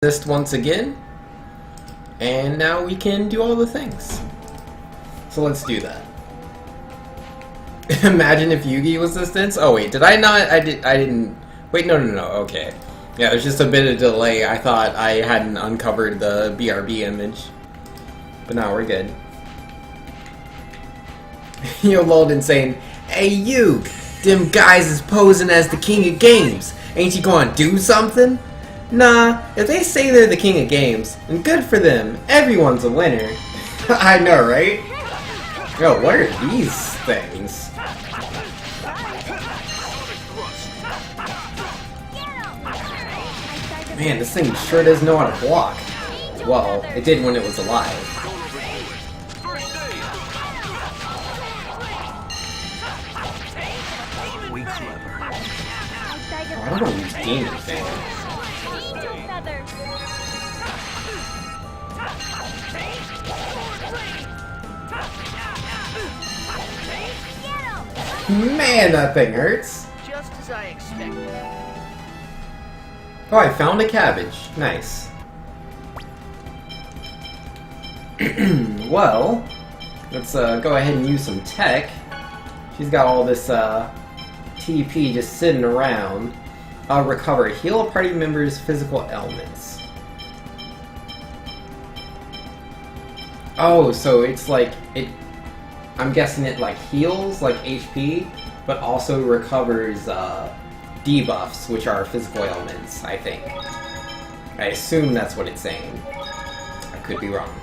Exist once again, and now we can do all the things. So let's do that. Imagine if Yugi was this. Oh wait, did I not? I didn't. Wait, no. Okay. Yeah, there's just a bit of delay. I thought I hadn't uncovered the BRB image, but now we're good. Yo, Lolden saying, "Hey you, them guys is posing as the king of games. Ain't you gonna do something?" Nah, if they say they're the king of games, then good for them. Everyone's a winner. I know, right? Yo, what are these things? Man, this thing sure does know how to block. Well, it did when it was alive. Oh, I don't know these demon things. Man, that thing hurts. Just as I expected. Oh, I found a cabbage. Nice. Well, let's go ahead and use some tech. She's got all this TP just sitting around. Recover. Heal a party member's physical ailments. Oh, so it's like it. I'm guessing it like heals like HP, but also recovers debuffs, which are physical ailments, I think. I assume that's what it's saying. I could be wrong.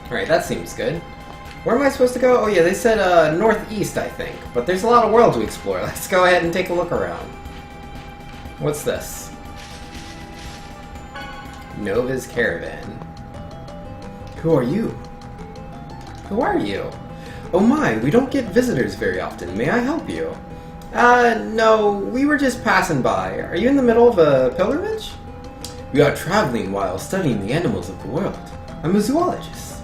Alright, that seems good. Where am I supposed to go? Oh yeah, they said northeast, I think. But there's a lot of world to explore. Let's go ahead and take a look around. What's this? Nova's Caravan. Who are you? Who are you? Oh my, we don't get visitors very often. May I help you? No, we were just passing by. Are you in the middle of a pilgrimage? We are traveling while studying the animals of the world. I'm a zoologist.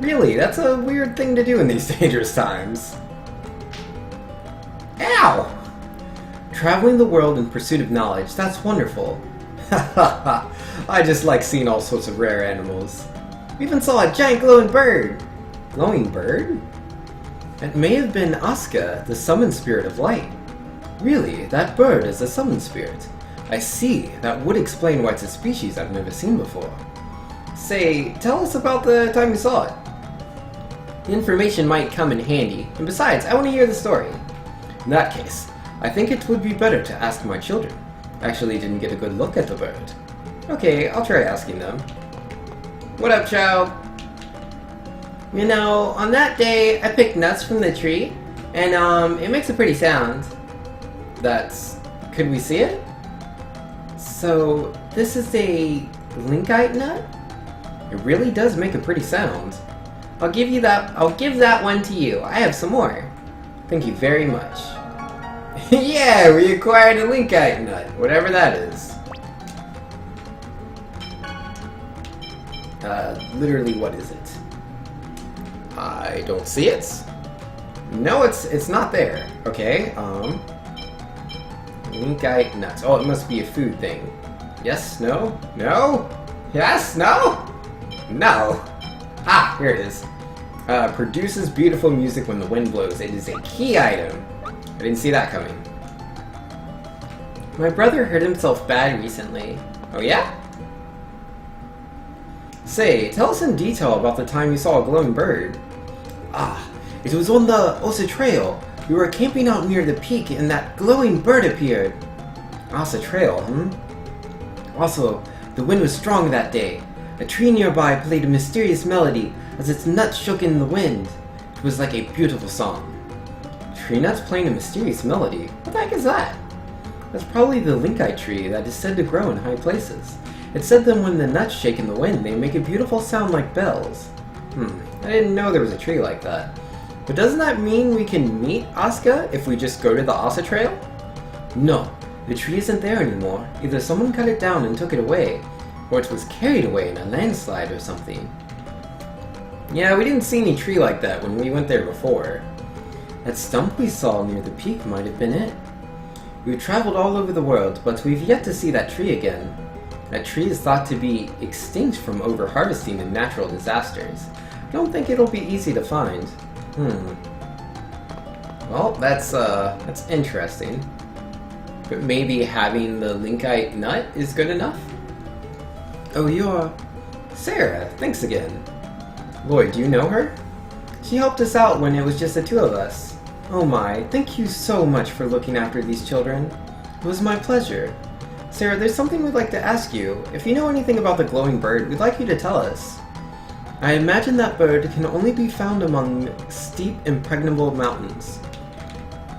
Really, that's a weird thing to do in these dangerous times. Ow! Traveling the world in pursuit of knowledge, that's wonderful. Hahaha, I just like seeing all sorts of rare animals. We even saw a giant glowing bird. Glowing bird? It may have been Asuka, the summoned spirit of light. Really, that bird is a summoned spirit. I see. That would explain why it's a species I've never seen before. Say, tell us about the time you saw it. The information might come in handy, and besides, I want to hear the story. In that case, I think it would be better to ask my children. I actually didn't get a good look at the bird. Okay, I'll try asking them. What up, child? You know, on that day, I picked nuts from the tree, and it makes a pretty sound. That's... could we see it? So, this is a linkite nut? It really does make a pretty sound. I'll give that one to you. I have some more. Thank you very much. Yeah, we acquired a linkite nut, whatever that is. Literally, what is it? I don't see it. No, it's not there. Okay, linkite nuts. Oh, it must be a food thing. Yes, no, no, yes, no, no. Ah, here it is. Produces beautiful music when the wind blows. It is a key item. I didn't see that coming. My brother hurt himself bad recently. Oh yeah? Say, tell us in detail about the time you saw a glowing bird. Ah, it was on the Osa Trail. We were camping out near the peak and that glowing bird appeared. Osa Trail, Also, the wind was strong that day. A tree nearby played a mysterious melody as its nuts shook in the wind. It was like a beautiful song. Tree nuts playing a mysterious melody? What the heck is that? That's probably the linkite tree that is said to grow in high places. It said that when the nuts shake in the wind, they make a beautiful sound like bells. I didn't know there was a tree like that. But doesn't that mean we can meet Asuka if we just go to the Asa Trail? No, the tree isn't there anymore. Either someone cut it down and took it away, or it was carried away in a landslide or something. Yeah, we didn't see any tree like that when we went there before. That stump we saw near the peak might have been it. We've traveled all over the world, but we've yet to see that tree again. That tree is thought to be extinct from over-harvesting and natural disasters. I don't think it'll be easy to find. Well, that's interesting. But maybe having the Linkite nut is good enough? Oh, you're... Sarah, thanks again. Lloyd, do you know her? She helped us out when it was just the two of us. Oh my, thank you so much for looking after these children. It was my pleasure. Sarah, there's something we'd like to ask you. If you know anything about the glowing bird, we'd like you to tell us. I imagine that bird can only be found among steep, impregnable mountains.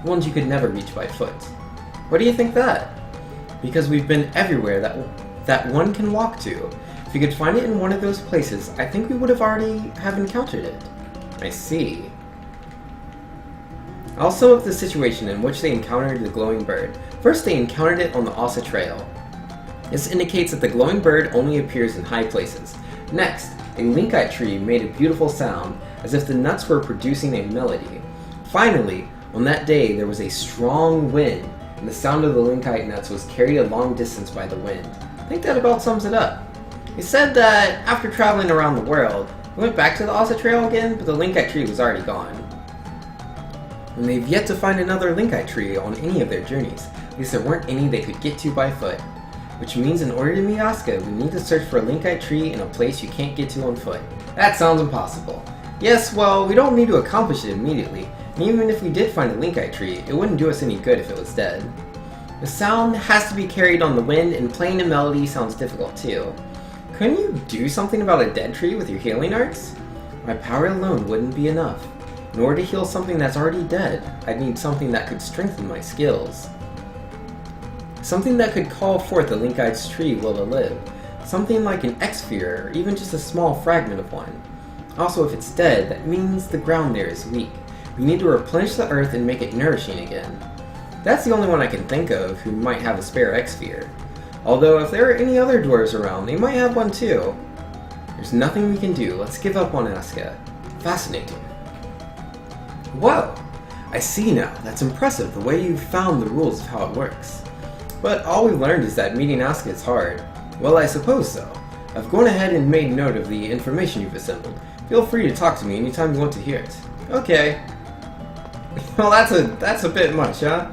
Ones you could never reach by foot. Why do you think that? Because we've been everywhere that one can walk to. If you could find it in one of those places, I think we would have already have encountered it. I see. Also of the situation in which they encountered the glowing bird. First, they encountered it on the Asa Trail. This indicates that the glowing bird only appears in high places. Next, a Linkite tree made a beautiful sound, as if the nuts were producing a melody. Finally, on that day, there was a strong wind, and the sound of the Linkite nuts was carried a long distance by the wind. I think that about sums it up. He said that after traveling around the world, we went back to the Asa Trail again, but the Linkite tree was already gone. And they've yet to find another Linkite tree on any of their journeys. At least there weren't any they could get to by foot. Which means in order to meet Asuka, we need to search for a Linkite tree in a place you can't get to on foot. That sounds impossible. Yes, well, we don't need to accomplish it immediately. And even if we did find a Linkite tree, it wouldn't do us any good if it was dead. The sound has to be carried on the wind, and playing a melody sounds difficult too. Couldn't you do something about a dead tree with your healing arts? My power alone wouldn't be enough. In order to heal something that's already dead, I'd need something that could strengthen my skills. Something that could call forth a Linkite's tree will to live. Something like an X-sphere, or even just a small fragment of one. Also, if it's dead, that means the ground there is weak. We need to replenish the earth and make it nourishing again. That's the only one I can think of who might have a spare X-sphere. Although, if there are any other dwarves around, they might have one too. There's nothing we can do. Let's give up on Asuka. Fascinating. Whoa! I see now. That's impressive, the way you've found the rules of how it works. But all we've learned is that meeting Asuka is hard. Well, I suppose so. I've gone ahead and made note of the information you've assembled. Feel free to talk to me anytime you want to hear it. Okay. Well, that's a bit much, huh?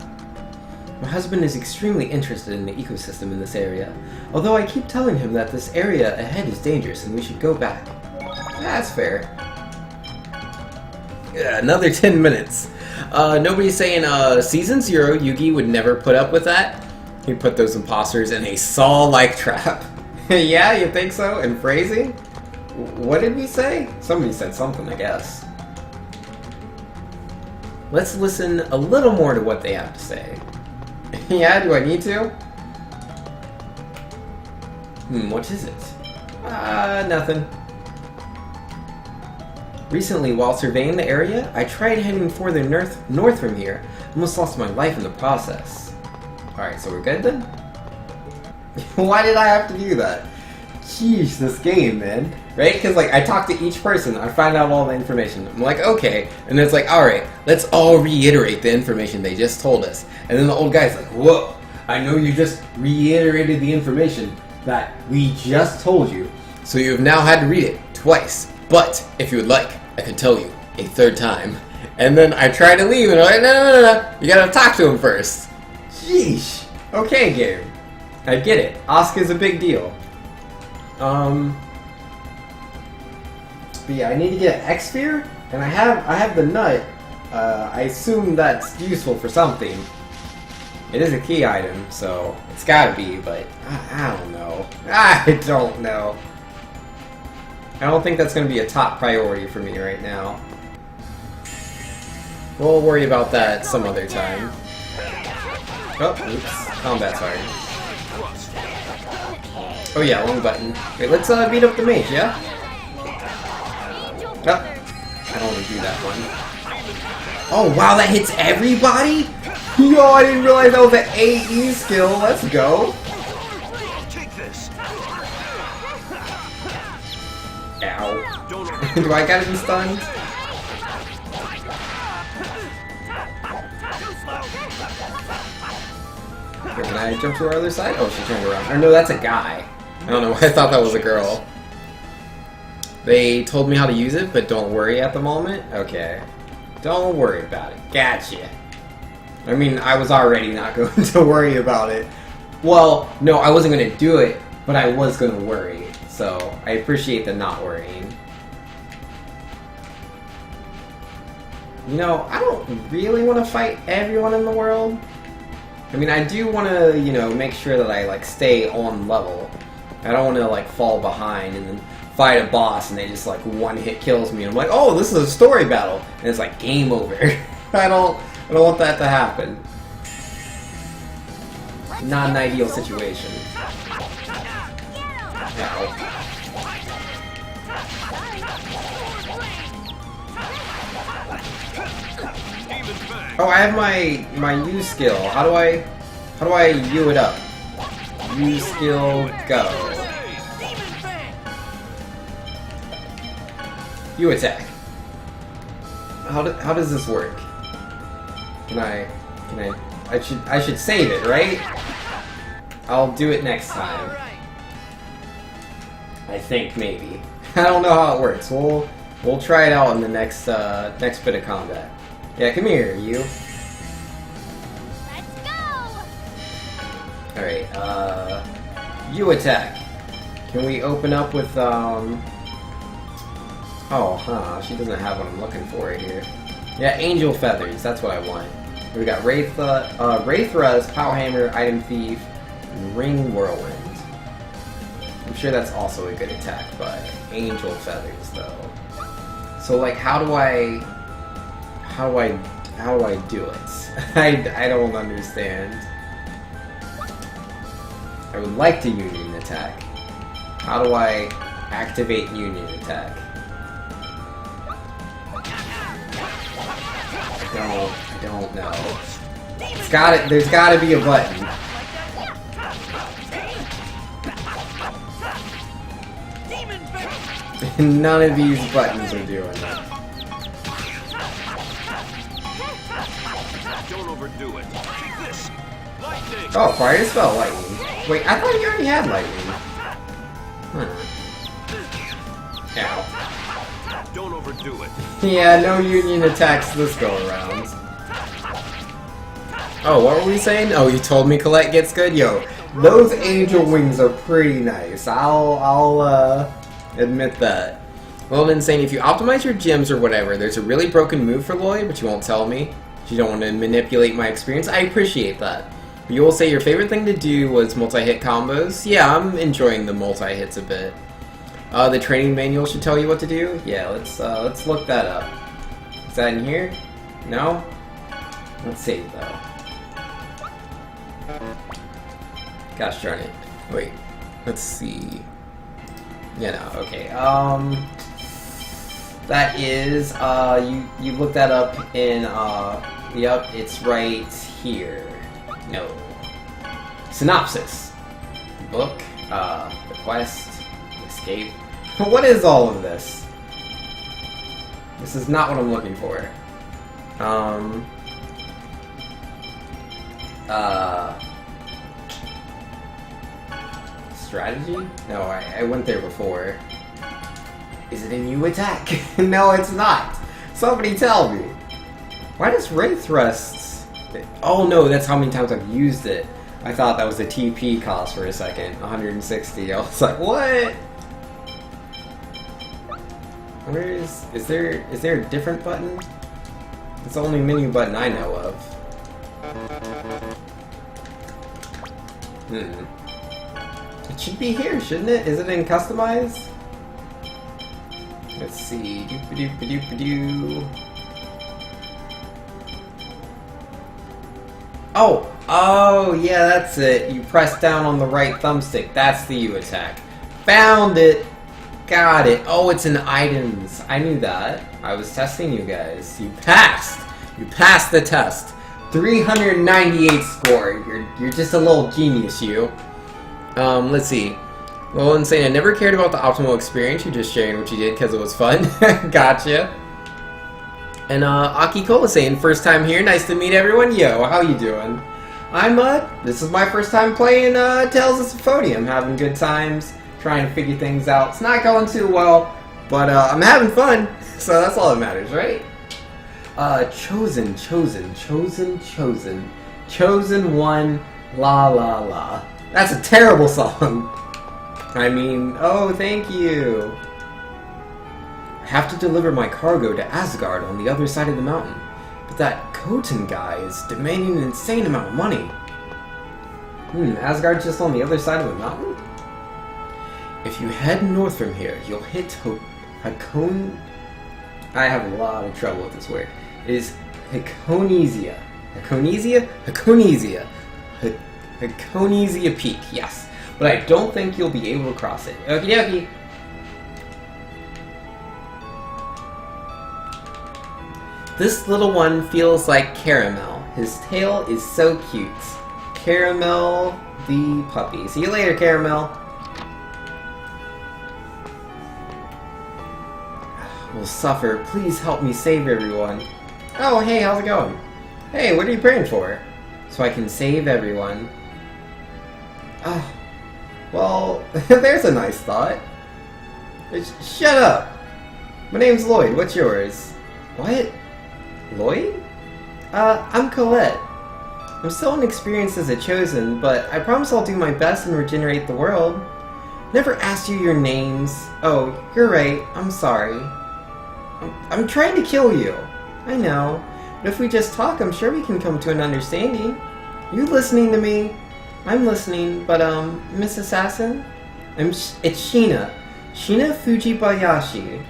My husband is extremely interested in the ecosystem in this area, although I keep telling him that this area ahead is dangerous and we should go back. That's fair. Yeah, another 10 minutes. Nobody's saying Season 0 Yugi would never put up with that. He put those imposters in a saw-like trap. Yeah, you think so? And phrasing? What did we say? Somebody said something, I guess. Let's listen a little more to what they have to say. Yeah, do I need to? What is it? Nothing. Recently, while surveying the area, I tried heading further north from here. Almost lost my life in the process. Alright, so we're good then? Why did I have to do that? Jeez, this game, man. Right? Because, like, I talk to each person, I find out all the information. I'm like, okay. And then it's like, alright, let's all reiterate the information they just told us. And then the old guy's like, whoa, I know you just reiterated the information that we just told you. So you have now had to read it twice. But, if you would like, I could tell you a third time. And then I try to leave, and I'm like, no. You gotta talk to him first. Jeez. Okay, game. I get it. Asuka's a big deal. But yeah, I need to get an X-sphere, and I have the nut. I assume that's useful for something. It is a key item, so it's gotta be, but I don't know. I don't know. I don't think that's gonna be a top priority for me right now. We'll worry about that some other time. Oh, oops. Combat's hard. Oh yeah, wrong button. Okay, let's beat up the mage, yeah? Oh, I don't want to do that one. Oh wow, that hits everybody? Yo, I didn't realize that was an AE skill. Let's go. Ow. Do I gotta be stunned? Okay, can I jump to our other side? Oh, she turned around. Or no, that's a guy. I don't know why I thought that was a girl. They told me how to use it, but don't worry at the moment? Okay. Don't worry about it. Gotcha. I mean, I was already not going to worry about it. Well, no, I wasn't going to do it, but I was going to worry. So, I appreciate the not worrying. You know, I don't really want to fight everyone in the world. I mean, I do want to, you know, make sure that I, like, stay on level. I don't want to, like, fall behind and then fight a boss and they just, like, one hit kills me. I'm like, oh, this is a story battle. And it's like, game over. I don't want that to happen. Not an ideal situation. Ow. Oh, I have my U skill. How do I U it up? U skill, go. U attack. How does this work? I should save it, right? I'll do it next time. I think maybe. I don't know how it works. We'll try it out in the next bit of combat. Yeah, come here, you. Let's go! Alright, you attack. Can we open up with, she doesn't have what I'm looking for right here. Yeah, angel feathers, that's what I want. We got Ray Thrust, Pow Hammer, Item Thief, and Ring Whirlwind. I'm sure that's also a good attack, but angel feathers, though. So, like, how do I do it? I don't understand. I would like to union attack. How do I activate union attack? I don't know. There's gotta be a button. None of these buttons are doing it. Don't overdo it. Take this. Lightning. Oh, fire spell lightning. Wait, I thought you already had lightning. Ow. Don't overdo it. Yeah, no union attacks this go around. Oh, what were we saying? Oh, you told me Colette gets good? Yo, those angel wings are pretty nice. I'll admit that. Well, then saying if you optimize your gems or whatever, there's a really broken move for Lloyd, but you won't tell me. You don't want to manipulate my experience. I appreciate that. But you will say your favorite thing to do was multi-hit combos. Yeah, I'm enjoying the multi-hits a bit. The training manual should tell you what to do. Yeah, let's look that up. Is that in here? No? Let's save though. Gosh darn it. Wait. Let's see. Yeah, no, okay. That is, you looked that up in, yep, it's right here. No. Synopsis. Book, the quest, escape. What is all of this? This is not what I'm looking for. Strategy? No, I went there before. Is it a new attack? No, it's not. Somebody tell me. Why does Ray Thrusts... Oh no, that's how many times I've used it. I thought that was the TP cost for a second. 160. I was like, what? Where is there a different button? It's the only menu button I know of. It should be here, shouldn't it? Is it in customize? Let's see. Doop-a-doop-a-doop-a-doo. Oh, yeah, that's it. You press down on the right thumbstick. That's the U attack. Found it. Got it. Oh, it's in items. I knew that. I was testing you guys. You passed. You passed the test. 398 score. You're just a little genius, you. Let's see. Well, insane. I never cared about the optimal experience. You're just sharing what you did because it was fun. Gotcha. And Aki Cola saying, first time here. Nice to meet everyone. Yo, how you doing? This is my first time playing Tales of Symphonia. I'm having good times, trying to figure things out. It's not going too well, but I'm having fun, so that's all that matters, right? Chosen one, la la la. That's a terrible song. I mean, oh, thank you. I have to deliver my cargo to Asgard on the other side of the mountain. But that Khotan guy is demanding an insane amount of money. Asgard's just on the other side of the mountain? If you head north from here, you'll hit Hakon... I have a lot of trouble with this word. It is Hakonesia. Hakonesia? Hakonesia. Hakonesia Peak, yes. But I don't think you'll be able to cross it. Okie dokie. This little one feels like Caramel. His tail is so cute. Caramel the puppy. See you later, Caramel. Will suffer. Please help me save everyone. Oh, hey, how's it going? Hey, what are you praying for? So I can save everyone. Oh, well, there's a nice thought. Shut up. My name's Lloyd. What's yours? What? Lloyd? I'm Colette. I'm still inexperienced as a Chosen, but I promise I'll do my best and regenerate the world. Never asked you your names. Oh, you're right. I'm sorry. I'm trying to kill you. I know. But if we just talk, I'm sure we can come to an understanding. You listening to me? I'm listening, but Miss Assassin? It's Sheena. Sheena Fujibayashi.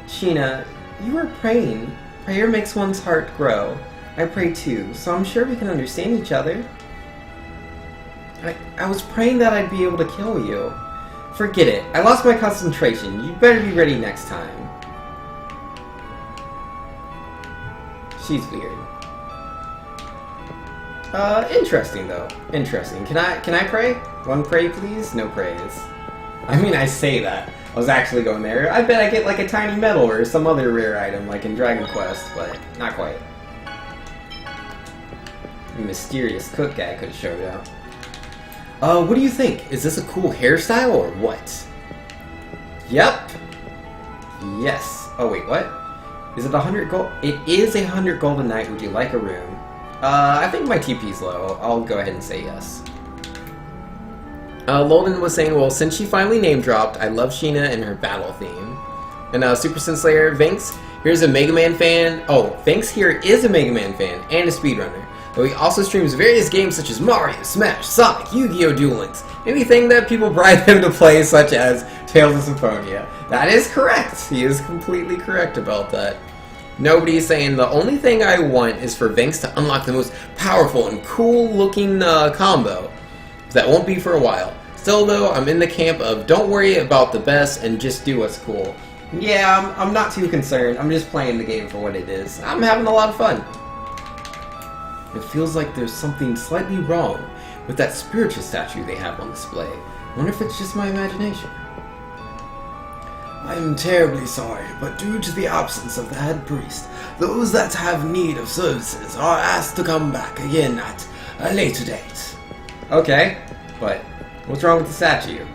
Sheena, you were praying. Prayer makes one's heart grow. I pray too, so I'm sure we can understand each other. I was praying that I'd be able to kill you. Forget it. I lost my concentration. You'd better be ready next time. She's weird. Interesting though. Interesting. Can I pray? One pray, please? No praise. I mean, I say that. I was actually going there. I bet I get like a tiny medal or some other rare item like in Dragon Quest, but not quite. A mysterious cook guy could have showed up. What do you think? Is this a cool hairstyle or what? Yep. Yes. Oh wait, what? Is it 100 gold? It is 100 gold a night. Would you like a room? I think my TP's low. I'll go ahead and say yes. Lolden was saying, well, since she finally name-dropped, I love Sheena and her battle theme. And Super Sin Slayer, Vinx, here's a Mega Man fan. Oh, Vinx here is a Mega Man fan and a speedrunner. But he also streams various games such as Mario, Smash, Sonic, Yu-Gi-Oh! Duel Links, anything that people bribe him to play, such as Tales of Symphonia. That is correct. He is completely correct about that. Nobody's saying the only thing I want is for Vinx to unlock the most powerful and cool-looking combo. That won't be for a while. Still though, I'm in the camp of don't worry about the best and just do what's cool. Yeah, I'm not too concerned. I'm just playing the game for what it is. I'm having a lot of fun. It feels like there's something slightly wrong with that spiritual statue they have on display. I wonder if it's just my imagination. I am terribly sorry, but due to the absence of the head priest, those that have need of services are asked to come back again at a later date. Okay, but what's wrong with the statue?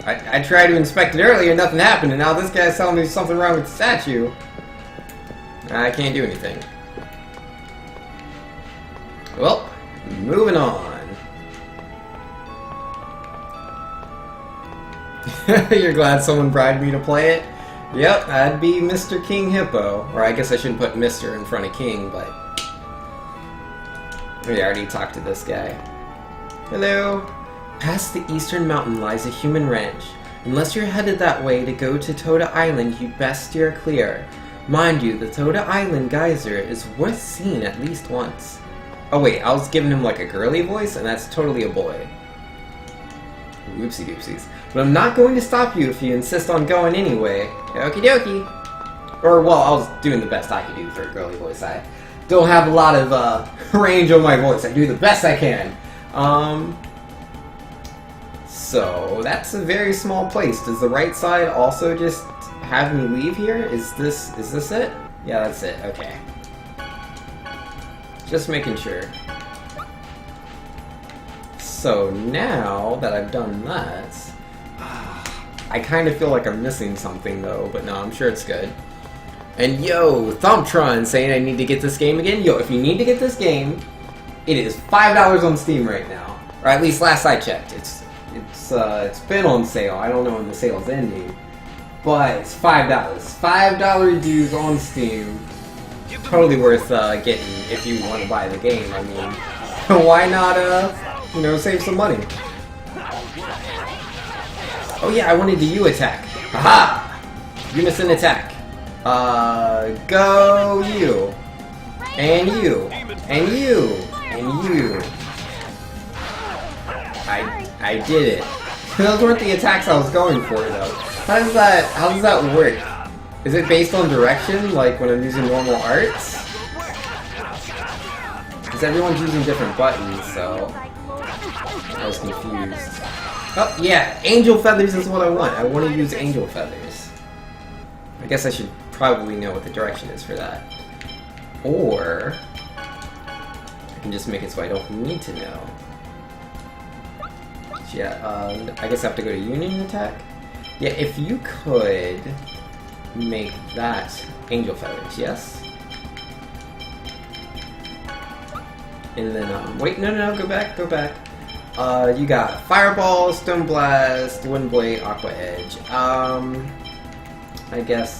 I tried to inspect it earlier, nothing happened, and now this guy's telling me there's something wrong with the statue. I can't do anything. Well, moving on. You're glad someone bribed me to play it? Yep, that'd be Mr. King Hippo. Or I guess I shouldn't put Mr. in front of King, but... We already talked to this guy. Hello. Past the eastern mountain lies a human ranch. Unless you're headed that way to go to Toda Island, you'd best steer clear. Mind you, the Toda Island geyser is worth seeing at least once. Oh wait, I was giving him like a girly voice, and that's totally a boy. Whoopsie doopsies. But I'm not going to stop you if you insist on going anyway. Okie dokie. Or, well, I was doing the best I could do for a girly voice. I don't have a lot of range on my voice. I do the best I can. So, that's a very small place. Does the right side also just have me leave here? Is this it? Yeah, that's it. Okay. Just making sure. So now that I've done that, I kind of feel like I'm missing something though, but no, I'm sure it's good. And yo, Thumptron saying I need to get this game again. Yo, if you need to get this game, it is $5 on Steam right now, or at least last I checked. It's been on sale. I don't know when the sale's ending, but it's $5. $5 dues on Steam. Totally worth getting if you want to buy the game. I mean, why not? You know, save some money. Oh yeah, I wanted the U attack. Haha! Unison attack. Go you. And you. And you. And you. I did it. Those weren't the attacks I was going for though. How does that work? Is it based on direction, like when I'm using normal arts? Because everyone's using different buttons, so I was confused. Oh yeah, angel feathers is what I want. I want to use angel feathers. I guess I should probably know what the direction is for that. Or I can just make it so I don't need to know. Yeah, I guess I have to go to Union Attack? Yeah, if you could make that angel feathers, yes? And then, wait, no, go back. You got Fireball, Stone Blast, Wind Blade, Aqua Edge. I guess,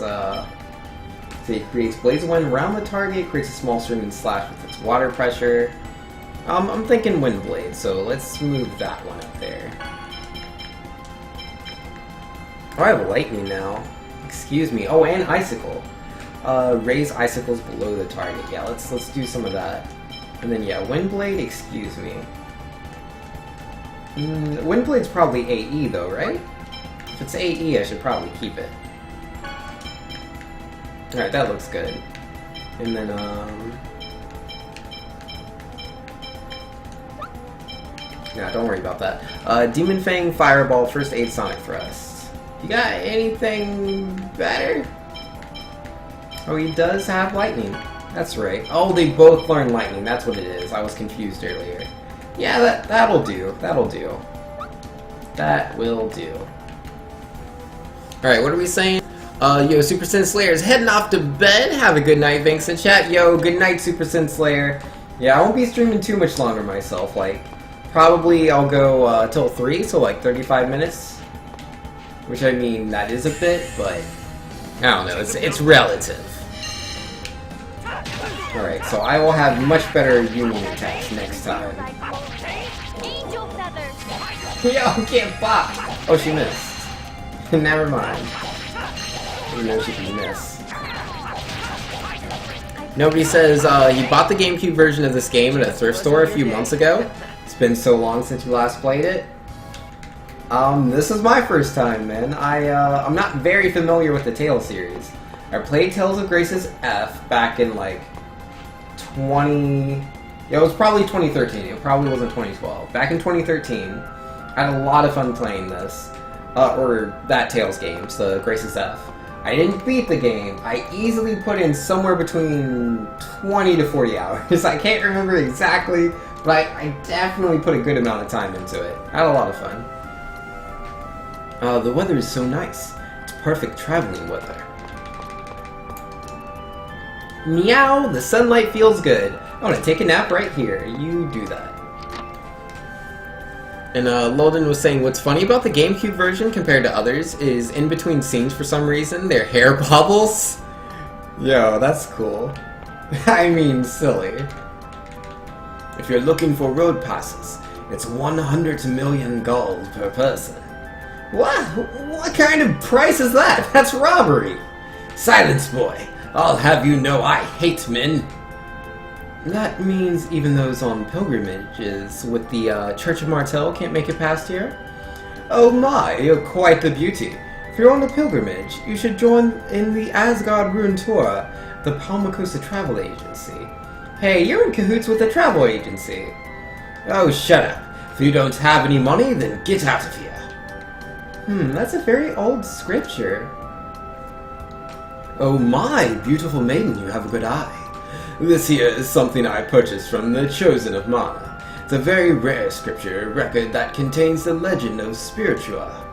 it creates Blaze of Wind around the target, creates a small stream and slash with its water pressure. I'm thinking Wind Blade, so let's move that one up there. Oh, I have Lightning now. Excuse me. Oh, and Icicle. Raise Icicles below the target. Yeah, let's do some of that. And then, yeah, Wind Blade, excuse me. Wind Blade's probably AE, though, right? If it's AE, I should probably keep it. Alright, that looks good. And then, nah, don't worry about that. Demon Fang, Fireball, First Aid, Sonic Thrust. You got anything better? Oh, he does have Lightning. That's right. Oh, they both learn Lightning. That's what it is. I was confused earlier. Yeah, that'll do. That'll do. That will do. Alright, what are we saying? Yo, Super Sin Slayer is heading off to bed. Have a good night, thanks in chat. Yo, good night, Super Sin Slayer. Yeah, I won't be streaming too much longer myself. Like, probably I'll go till 3, so like 35 minutes. Which, I mean, that is a bit, but I don't know, it's relative. Alright, so I will have much better Union attacks next time. Angel feathers. Yo, can't pop! Oh, she missed. Never mind. Even though she can miss. Nobody says he bought the GameCube version of this game at a thrift store a few months ago. It's been so long since you last played it. This is my first time, man. I'm not very familiar with the Tales series. I played Tales of Graces F back in like yeah, it was probably 2013. It probably wasn't 2012. Back in 2013, I had a lot of fun playing this, or that Tales game, the Graces F. I didn't beat the game. I easily put in somewhere between 20 to 40 hours. I can't remember exactly, but I definitely put a good amount of time into it. I had a lot of fun. The weather is so nice. It's perfect traveling weather. Meow, the sunlight feels good. I want to take a nap right here. You do that. And Lolden was saying, what's funny about the GameCube version compared to others is in between scenes for some reason, their hair bobbles. Yo, that's cool. I mean, silly. If you're looking for road passes, it's 100 million gold per person. What kind of price is that? That's robbery. Silence, boy. I'll have you know I hate men. That means even those on pilgrimages with the Church of Martel can't make it past here? Oh my, you're quite the beauty. If you're on a pilgrimage, you should join in the Asgard Rune Tour, the Palmacosta travel agency. Hey, you're in cahoots with the travel agency. Oh, shut up. If you don't have any money, then get out of here. That's a very old scripture. Oh my, beautiful maiden, you have a good eye. This here is something I purchased from the Chosen of Mana. It's a very rare scripture record that contains the legend of SuperTwoU.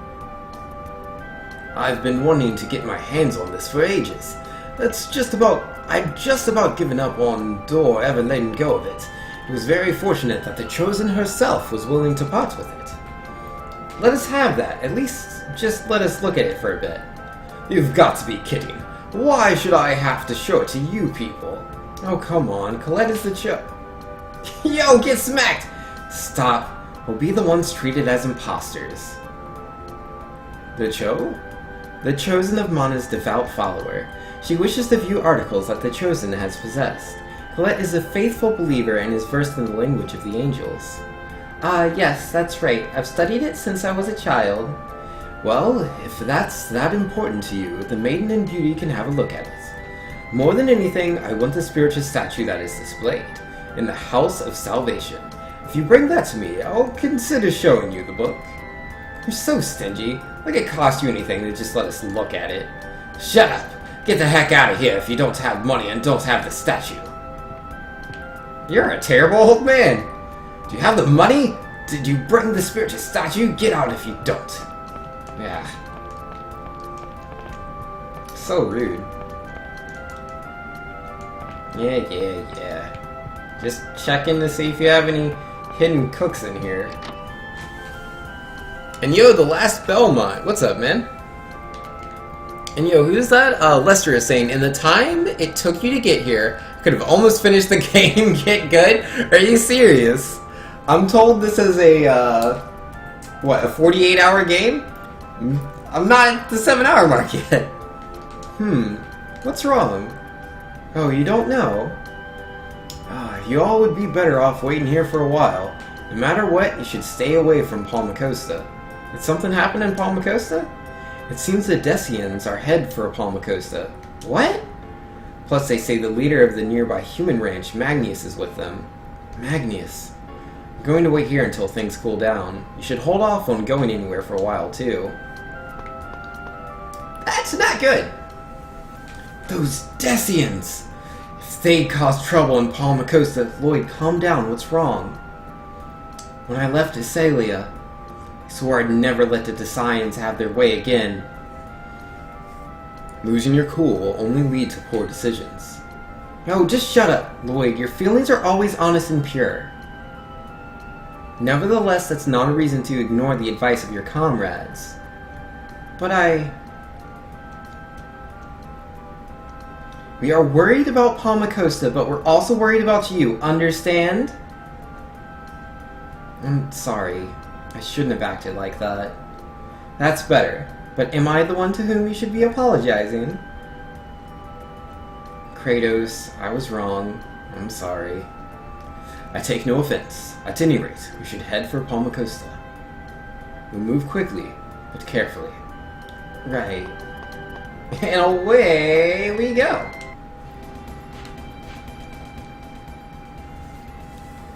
I've been wanting to get my hands on this for ages. I'd just about given up on Door ever letting go of it. It was very fortunate that the Chosen herself was willing to part with it. Let us have that. At least, just let us look at it for a bit. You've got to be kidding. Why should I have to show it to you people? Oh, come on. Colette is the Yo, get smacked! Stop. We'll be the ones treated as imposters. The Chosen of Mana's devout follower. She wishes to view articles that the Chosen has possessed. Colette is a faithful believer and is versed in the language of the angels. Yes, that's right. I've studied it since I was a child. Well, if that's that important to you, the Maiden in Beauty can have a look at it. More than anything, I want the spiritual statue that is displayed in the House of Salvation. If you bring that to me, I'll consider showing you the book. You're so stingy. Like it cost you anything to just let us look at it. Shut up! Get the heck out of here if you don't have money and don't have the statue. You're a terrible old man. Do you have the money? Did you bring the spiritual statue? Get out if you don't. Yeah. So rude. Yeah. Just checking to see if you have any hidden cooks in here. And yo, the last Belmont. What's up, man? And yo, who's that? Lester is saying, in the time it took you to get here, I could have almost finished the game. Get good? Are you serious? I'm told this is a, what, a 48-hour game? I'm not at the 7-hour mark yet. What's wrong? Oh, you don't know? You all would be better off waiting here for a while. No matter what, you should stay away from Palma Costa. Did something happen in Palma Costa? It seems the Decians are head for Palma Costa. What? Plus they say the leader of the nearby human ranch, Magnus, is with them. Magnus. I'm going to wait here until things cool down. You should hold off on going anywhere for a while, too. That's not good! Those Decians! If they caused trouble in Palma Costa, Lloyd, calm down. What's wrong? When I left Isalia, I swore I'd never let the Decians have their way again. Losing your cool will only lead to poor decisions. No, just shut up, Lloyd. Your feelings are always honest and pure. Nevertheless, that's not a reason to ignore the advice of your comrades. But we are worried about Palma Costa, but we're also worried about you, understand? I'm sorry. I shouldn't have acted like that. That's better. But am I the one to whom you should be apologizing? Kratos, I was wrong. I'm sorry. I take no offense. At any rate, we should head for Palma Costa. We'll move quickly, but carefully. Right. And away we go!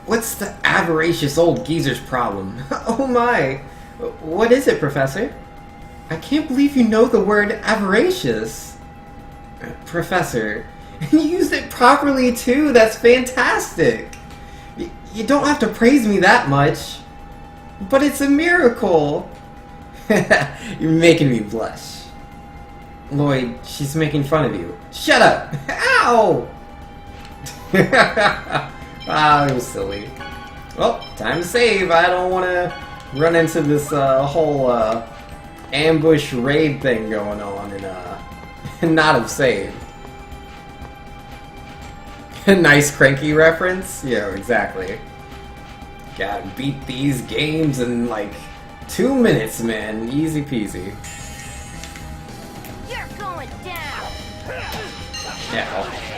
What's the avaricious old geezer's problem? Oh my! What is it, Professor? I can't believe you know the word avaricious. Professor, you used it properly too, that's fantastic! You don't have to praise me that much. But it's a miracle! You're making me blush. Lloyd, she's making fun of you. Shut up! Ow! Ah, it was silly. Well, time to save. I don't want to run into this whole ambush raid thing going on and not have saved. Nice cranky reference? Yeah, exactly. Gotta beat these games in like 2 minutes, man. Easy peasy. You're going down. Yeah.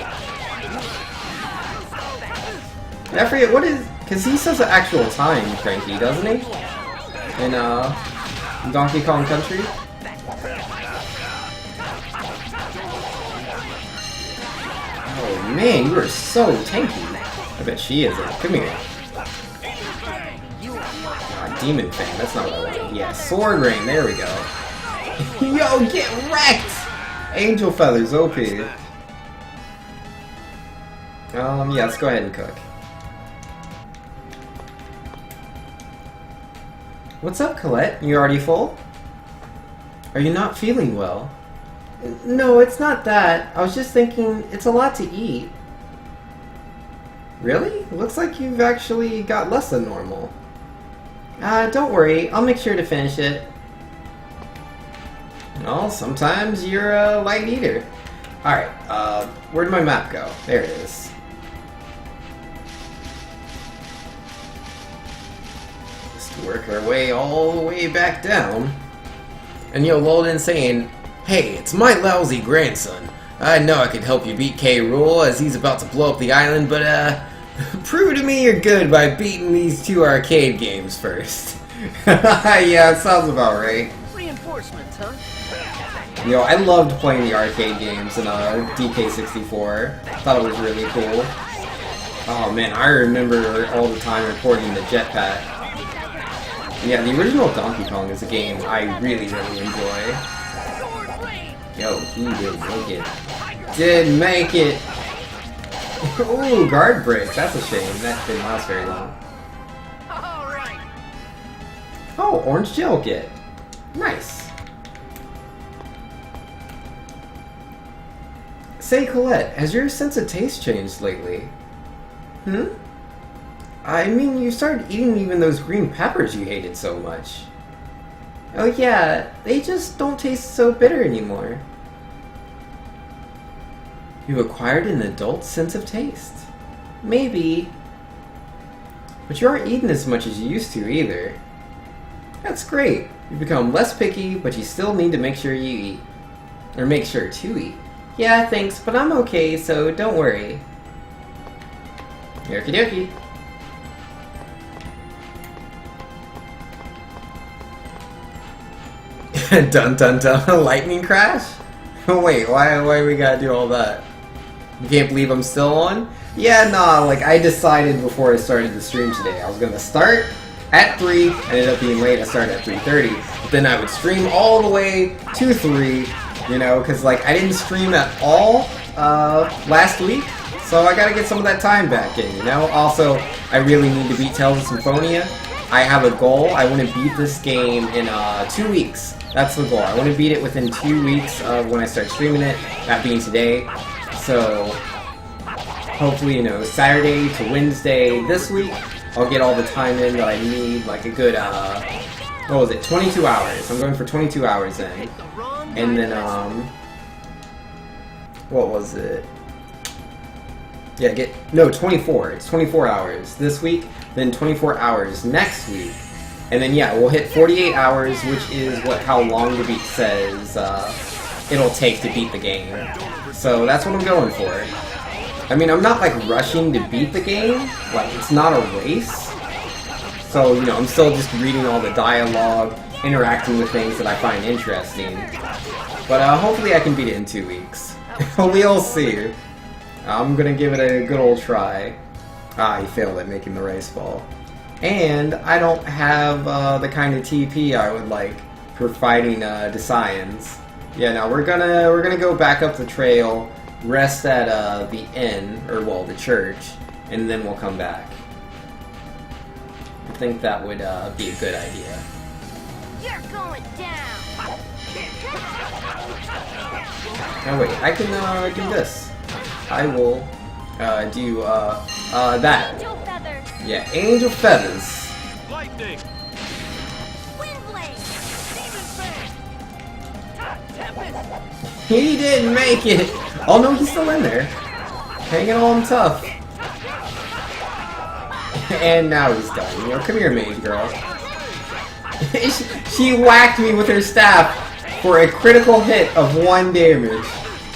I forget, what is... Because he says the actual time, Cranky, doesn't he? In, Donkey Kong Country? Oh, man, you are so tanky. I bet she is. Come here. Demon Fang, that's not what I wanted. Yeah, Sword Rain, there we go. Yo, get wrecked! Angel Feathers, OP. Yeah, let's go ahead and cook. What's up, Colette? You already full? Are you not feeling well? No, it's not that. I was just thinking it's a lot to eat. Really? Looks like you've actually got less than normal. Don't worry. I'll make sure to finish it. Well, sometimes you're a light eater. Alright, where'd my map go? There it is. Just work our way all the way back down. And yo, Lolden saying, "Hey, it's my lousy grandson. I know I could help you beat K. Rool as he's about to blow up the island, but prove to me you're good by beating these 2 arcade games first." Yeah, it sounds about right. Reinforcements, huh? Yo, I loved playing the arcade games in DK64. Thought it was really cool. Oh man, I remember all the time recording the jetpack. Yeah, the original Donkey Kong is a game I really enjoy. Yo, he did make it. Did make it! Ooh, guard break. That's a shame. That didn't last very long. Alright. Oh, orange gel kit. Nice. Say, Colette, has your sense of taste changed lately? I mean, you started eating even those green peppers you hated so much. Oh yeah, they just don't taste so bitter anymore. You acquired an adult sense of taste. Maybe. But you aren't eating as much as you used to either. That's great. You've become less picky, but you still need to make sure you eat. Or make sure to eat. Yeah, thanks, but I'm okay, so don't worry. Okie dokie. Dun dun dun, lightning crash? Wait, why we gotta do all that? You can't believe I'm still on? Yeah, nah, like I decided before I started the stream today. I was gonna start at 3, ended up being late, I started at 3:30. But then I would stream all the way to 3, you know, because like I didn't stream at all last week. So I gotta get some of that time back in, you know? Also, I really need to beat Tales of Symphonia. I have a goal. I want to beat this game in 2 weeks. That's the goal. I want to beat it within 2 weeks of when I start streaming it, that being today. So, hopefully, you know, Saturday to Wednesday this week, I'll get all the time in that I need, like a good, what was it, 22 hours. I'm going for 22 hours in. And then, what was it? Yeah, 24. It's 24 hours this week, then 24 hours next week. And then, yeah, we'll hit 48 hours, which is how long the beat says it'll take to beat the game. So that's what I'm going for. I mean, I'm not, like, rushing to beat the game. Like, it's not a race. So, you know, I'm still just reading all the dialogue, interacting with things that I find interesting. But hopefully I can beat it in 2 weeks. We'll see. I'm gonna give it a good old try. Ah, he failed at making the rice ball. And I don't have the kind of TP I would like for fighting Decians. Yeah, no, we're gonna go back up the trail, rest at the inn, or well, the church, and then we'll come back. I think that would be a good idea. You're going down. Oh wait, I can do this. I will do that. Angel feathers. Yeah, angel feathers. Lightning! Wind blade. He didn't make it. Oh no, he's still in there, hanging on tough. And now he's done. You know, come here, mage girl. She whacked me with her staff for a critical hit of 1 damage.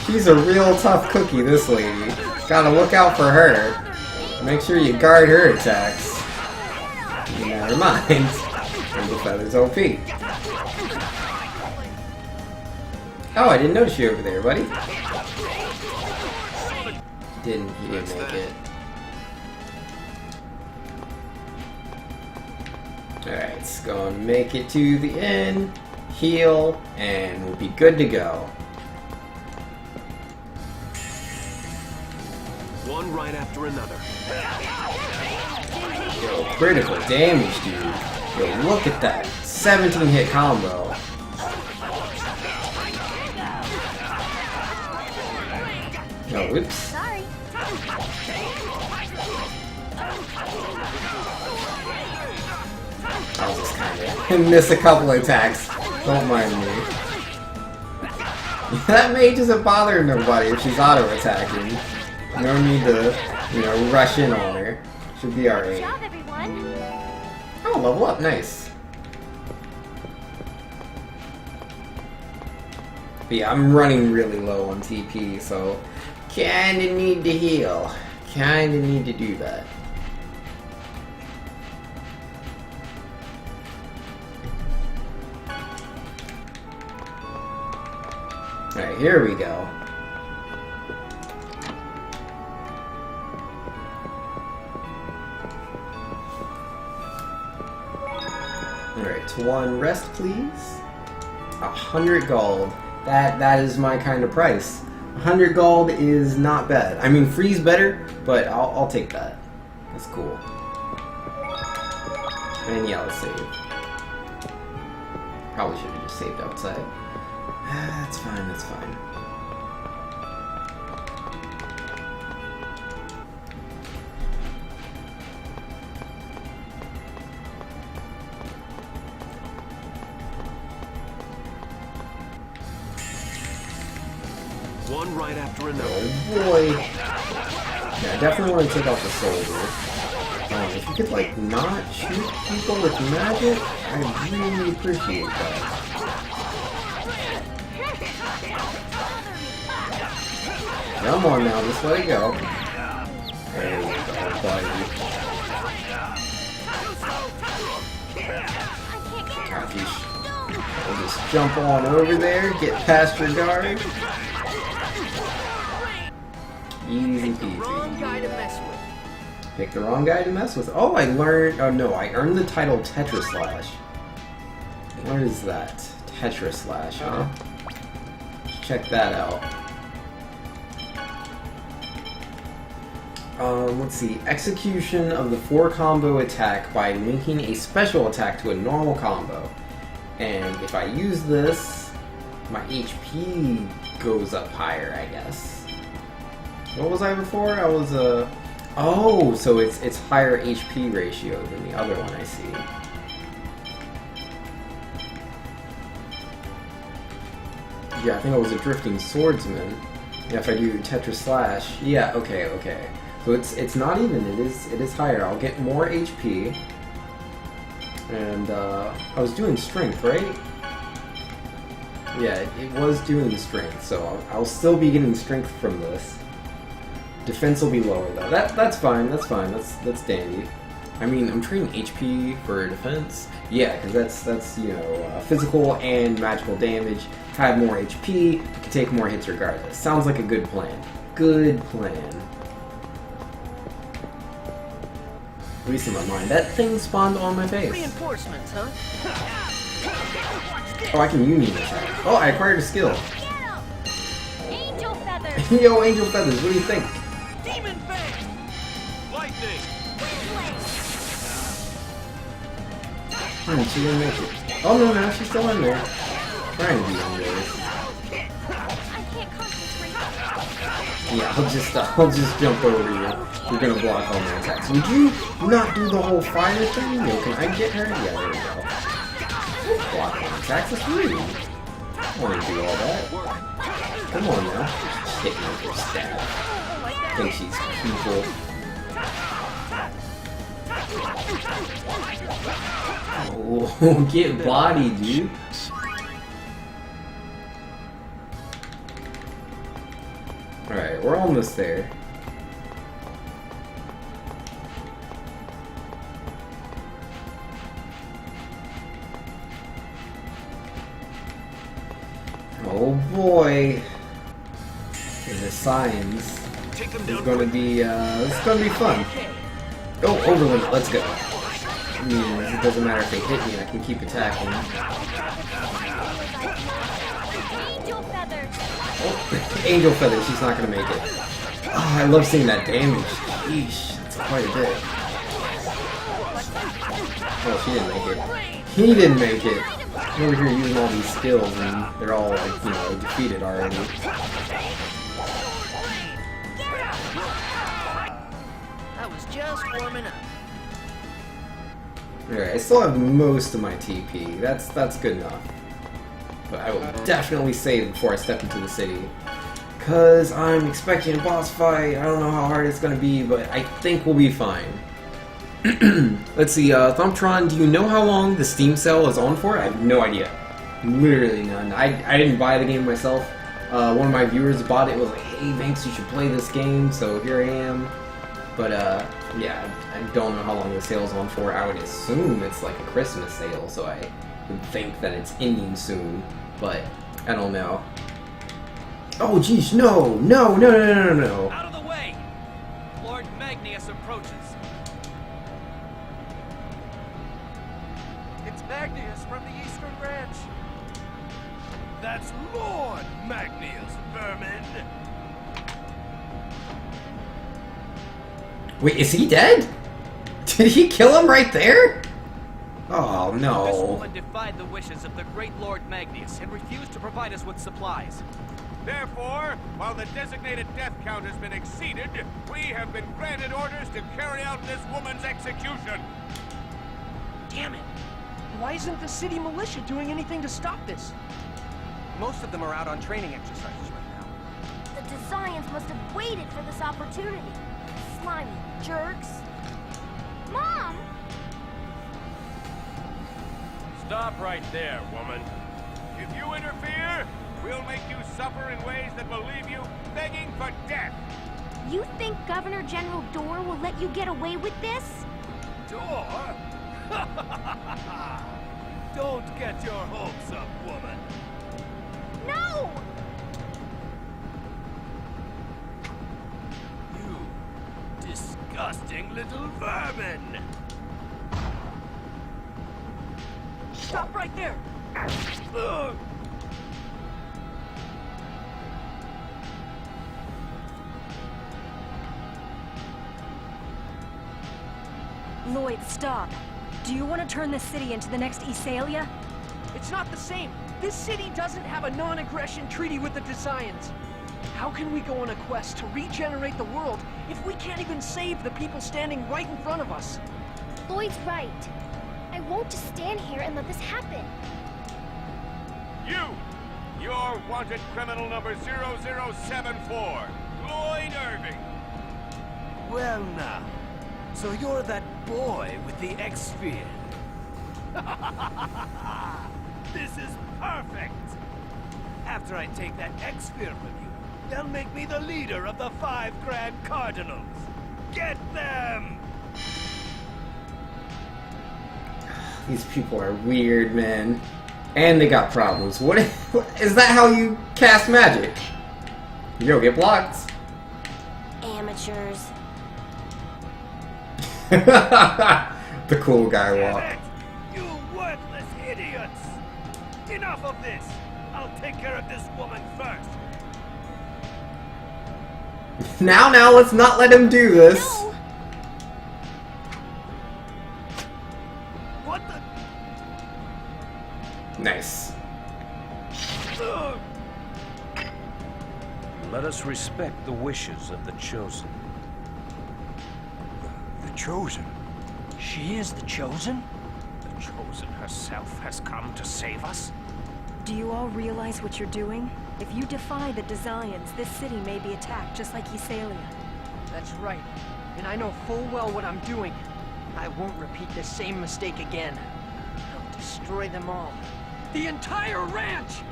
She's a real tough cookie, this lady. Gotta look out for her. Make sure you guard her attacks. Never mind. Angel Feathers OP. Oh, I didn't notice you over there, buddy. He didn't make it. Alright, let's go and make it to the end, heal, and we'll be good to go. One right after another. Yo, critical damage, dude. Yo, look at that. 17 hit combo. No, whoops. Sorry. I'll just kinda miss a couple attacks. Don't mind me. That mage isn't bothering nobody if she's auto-attacking. No need to, rush in on her. Should be Good alright. job, everyone. Oh, level up, nice. But yeah, I'm running really low on TP, so kinda need to heal. Kinda need to do that. Alright, here we go. Alright, to one rest, please. 100 gold. That is my kind of price. 100 gold is not bad. I mean, free's better, but I'll take that. That's cool. And yeah, let's save. Probably should have just saved outside. That's fine, that's fine. One right after another. Oh boy. Yeah, I definitely want to take out the soldier. If you could, like, not shoot people with magic, I'd really appreciate that. Come on now, just let it go. There we go, buddy. We'll just jump on over there, get past your guard. Easy Wrong guy to peasy. mess with. Pick the wrong guy to mess with. Oh, I learned. Oh no, I earned the title Tetra Slash. What is that? Tetra Slash, huh? Check that out. Let's see. Execution of the 4-combo attack by linking a special attack to a normal combo. And if I use this, my HP goes up higher, I guess. What was I before? I was oh, so it's higher HP ratio than the other one, I see. Yeah, I think I was a drifting swordsman. Yeah, if I do Tetra Slash, yeah, okay. So it's not even, it is higher. I'll get more HP. And I was doing strength, right? Yeah, it was doing strength, so I'll still be getting strength from this. Defense will be lower though. That's fine. That's dandy. I mean, I'm trading HP for defense. Yeah, because that's physical and magical damage. Have more HP, can take more hits regardless. Sounds like a good plan. Good plan. At least in my mind. That thing spawned on my face. Reinforcements, huh? Oh, I can union attack. Oh, I acquired a skill. Get 'em! Angel feathers! Yo, Angel Feathers, what do you think? Demon Fang! Lightning. She didn't make it. Oh no, she's still in there. Trying to be in there. I can't concentrate. Yeah, I'll just jump over you. You're gonna block all my attacks. Would you not do the whole fire thing? Yo, can I get her? Yeah, there we go. Block my attacks, that's rude. I don't want to do all that. Come on now. Hit me with your stab. Think she's people. Oh, get body, dude. Alright, we're almost there. Oh boy. Okay, the signs. Take them It's down. gonna be fun. Oh, overlimit, let's go. I mean, it doesn't matter if they hit me, I can keep attacking. Angel feathers! Oh, Angel Feather, she's not gonna make it. Oh, I love seeing that damage. Sheesh, that's quite a bit. Well, she didn't make it. He didn't make it. I'm over here using all these skills, and they're all, like, you know, defeated already. I was just warming up. Alright, I still have most of my TP. That's good enough. But I will definitely save before I step into the city. Because I'm expecting a boss fight. I don't know how hard it's going to be, but I think we'll be fine. Let's see, Thumptron, do you know how long the Steam sale is on for? I have no idea. Literally none. I didn't buy the game myself. One of my viewers bought it, was like, hey, Banks, you should play this game, so here I am. But, yeah, I don't know how long the sale's on for. I would assume it's like a Christmas sale, so I would think that it's ending soon, but I don't know. Oh, jeez, no! No, no, no, no, no, no! Out of the way! Lord Magnius approaches. It's Magnius from the Eastern Branch. That's Lord Magnius, vermin. Wait, is he dead? Did he kill him right there? Oh, This no. woman defied the wishes of the great Lord Magnius and refused to provide us with supplies. Therefore, while the designated death count has been exceeded, we have been granted orders to carry out this woman's execution. Damn it! Why isn't the city militia doing anything to stop this? Most of them are out on training exercises right now. The Desians must have waited for this opportunity. Slimy jerks. Mom! Stop right there, woman. If you interfere, we'll make you suffer in ways that will leave you begging for death. You think Governor General Dorr will let you get away with this? Door? Don't get your hopes up, woman. No! You disgusting little vermin! Stop right there! Ugh. Lloyd, stop. Do you want to turn this city into the next Esalia? It's not the same. This city doesn't have a non-aggression treaty with the Desians. How can we go on a quest to regenerate the world if we can't even save the people standing right in front of us? Lloyd's right. I won't just stand here and let this happen. You're wanted criminal number 0074, Lloyd Irving. Well now, so you're that boy with the X-Sphere. This is perfect! After I take that X-Sphere from you, they'll make me the leader of the 5 Grand Cardinals. Get them! These people are weird, man. And they got problems. What is that how you cast magic? You'll get blocked. Amateurs. The cool guy Damn walk. it! You worthless idiots! Enough of this! I'll take care of this woman first. Now, let's not let him do this. No! What the? Nice. Ugh. Let us respect the wishes of the Chosen. The Chosen? She is the Chosen? The Chosen herself has come to save us? Do you all realize what you're doing? If you defy the Desians, this city may be attacked just like Esalia. That's right. And I know full well what I'm doing. I won't repeat the same mistake again. I'll destroy them all. The entire ranch!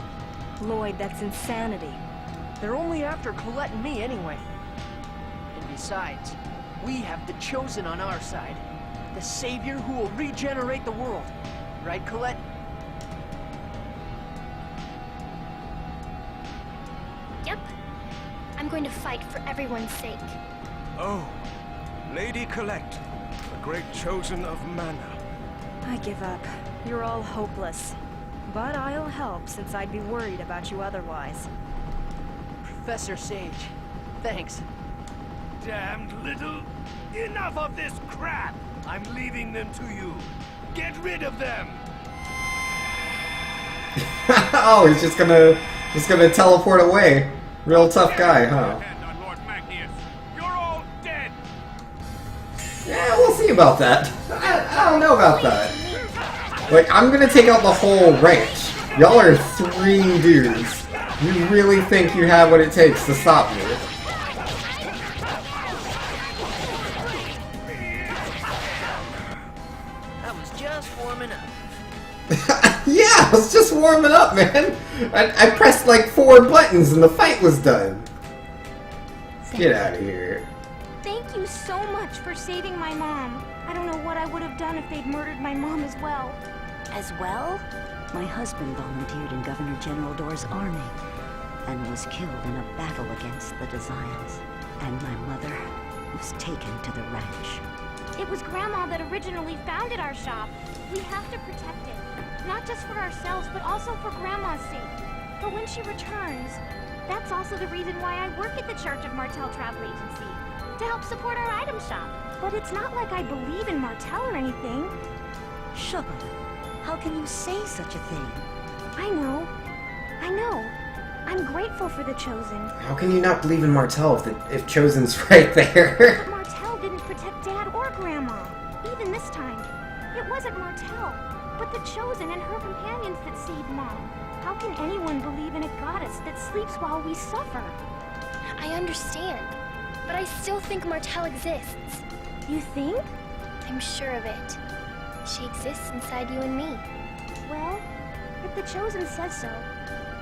Lloyd, that's insanity. They're only after Colette and me anyway. And besides, we have the Chosen on our side. The Savior who will regenerate the world. Right, Colette? Yep. I'm going to fight for everyone's sake. Oh, Lady Colette, the great Chosen of Mana. I give up. You're all hopeless. But I'll help, since I'd be worried about you otherwise. Professor Sage, thanks. Damned little... Enough of this crap! I'm leaving them to you. Get rid of them! Oh, he's just gonna teleport away. Real tough guy, huh? Hand on Lord Magnius. You're all dead. Yeah, we'll see about that. I don't know about that. Like, I'm gonna take out the whole ranch. Y'all are 3 dudes. You really think you have what it takes to stop me? I was just warming up. Yeah, I was just warming up, man. I pressed like 4 buttons and the fight was done. Get out of here. Thank you so much for saving my mom. I don't know what I would have done if they'd murdered my mom as well. As well? My husband volunteered in Governor General Dor's army and was killed in a battle against the Designs. And my mother was taken to the ranch. It was Grandma that originally founded our shop. We have to protect it. Not just for ourselves, but also for Grandma's sake. For when she returns. That's also the reason why I work at the Church of Martel Travel Agency. To help support our item shop. But it's not like I believe in Martel or anything. Sugar, how can you say such a thing? I know. I'm grateful for the Chosen. How can you not believe in Martel if Chosen's right there? But Martel didn't protect Dad or Grandma. Even this time. It wasn't Martel, but the Chosen and her companions that saved Mom. How can anyone believe in a goddess that sleeps while we suffer? I understand, but I still think Martel exists. You think? I'm sure of it. She exists inside you and me. Well, if the Chosen says so,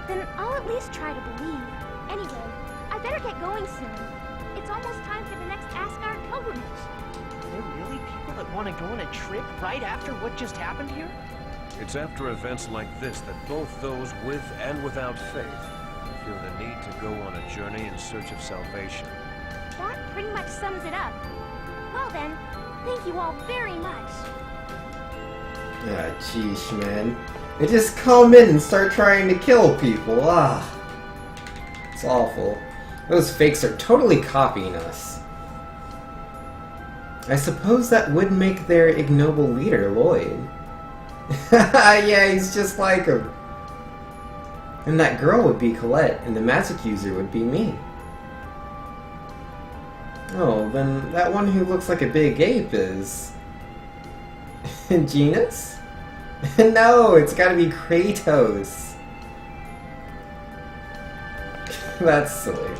then I'll at least try to believe. Anyway, I better get going soon. It's almost time for the next Asgard pilgrimage. Are there really people that want to go on a trip right after what just happened here? It's after events like this that both those with and without faith feel the need to go on a journey in search of salvation. That pretty much sums it up. Well then, thank you all very much. Ah, jeez, man. They just come in and start trying to kill people. Ah. It's awful. Those fakes are totally copying us. I suppose that would make their ignoble leader, Lloyd. Yeah, he's just like him. And that girl would be Colette, and the magic user would be me. Oh, then that one who looks like a big ape is... Genus? No, it's gotta be Kratos. That's silly.